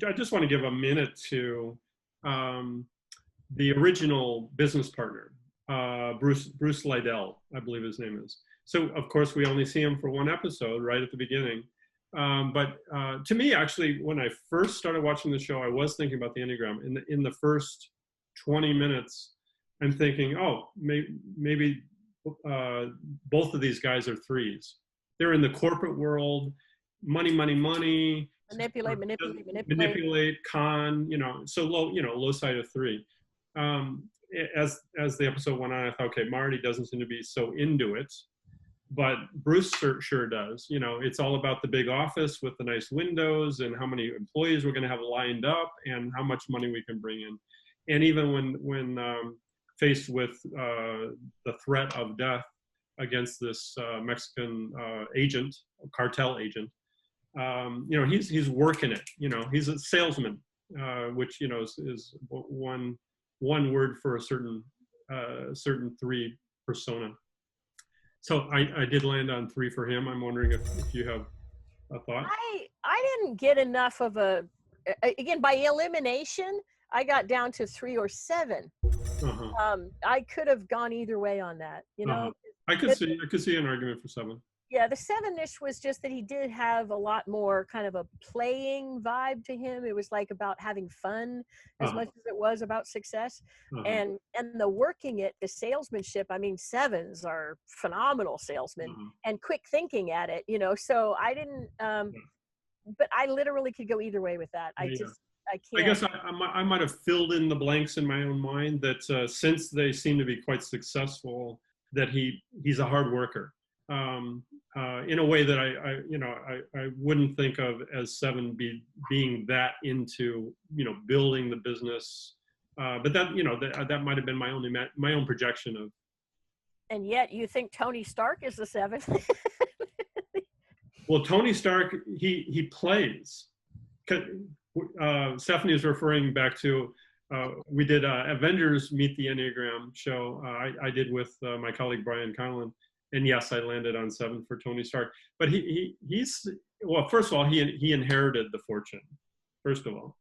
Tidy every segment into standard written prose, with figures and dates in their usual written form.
I just want to give a minute to the original business partner, Bruce Lydell, I believe his name is. So of course we only see him for one episode right at the beginning. But to me, actually, when I first started watching the show, I was thinking about the Enneagram. In the first 20 minutes, I'm thinking, oh, maybe both of these guys are threes. They're in the corporate world, money. Manipulate, con, so low side of three. As the episode went on, I thought, okay, Marty doesn't seem to be so into it. But Bruce sure does. It's all about the big office with the nice windows and how many employees we're going to have lined up and how much money we can bring in. And even when faced with the threat of death against this Mexican cartel agent, he's working it. He's a salesman, which is one word for a certain three persona. So I did land on 3 for him. I'm wondering if you have a thought. I didn't get enough of again, by elimination, I got down to 3 or 7. Uh-huh. I could have gone either way on that, Uh-huh. I could see an argument for 7. Yeah, the 7-ish was just that he did have a lot more kind of a playing vibe to him. It was like about having fun as much as it was about success. And the working it, the salesmanship, I mean, 7s are phenomenal salesmen and quick thinking at it, So I didn't, but I literally could go either way with that. I can't. I guess I might have filled in the blanks in my own mind that since they seem to be quite successful, that he's a hard worker. In a way that I wouldn't think of as 7 being that into building the business, but that might have been my own projection of. And yet you think Tony Stark is the 7? Well, Tony Stark he plays. Stephanie is referring back to we did Avengers Meet the Enneagram show. I did with my colleague Brian Conlon. And yes, I landed on 7 for Tony Stark. But he's well. First of all, he inherited the fortune. First of all,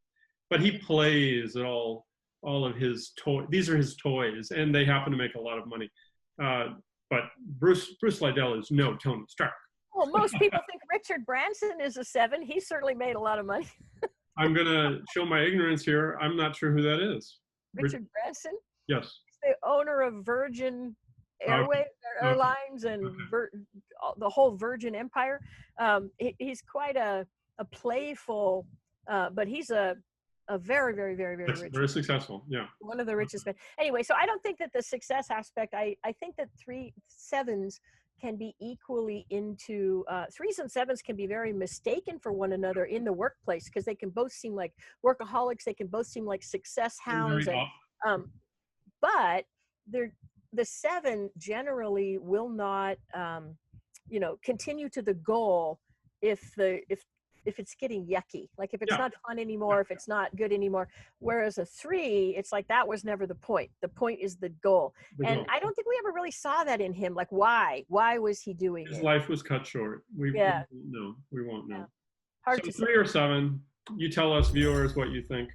but he plays all of his toys. These are his toys, and they happen to make a lot of money. But Bruce Lydell is no Tony Stark. Well, most people think Richard Branson is a 7. He certainly made a lot of money. I'm gonna show my ignorance here. I'm not sure who that is. Richard Branson? Yes. He's the owner of Virgin Airlines and the whole Virgin Empire. He's quite a playful, but he's a very, very, very, very rich. Very successful, yeah. One of the richest men. Anyway, so I don't think that the success aspect, I think that 7s can be equally into, 3s and 7s can be very mistaken for one another in the workplace because they can both seem like workaholics, they can both seem like success hounds. But the 7 generally will not, continue to the goal if it's getting yucky, like if it's not fun anymore, if it's not good anymore. Whereas a 3, it's like that was never the point. The point is the goal. And I don't think we ever really saw that in him. Like why was he doing it? His life was cut short. We won't know. Hard to say. 3 or 7. You tell us viewers what you think.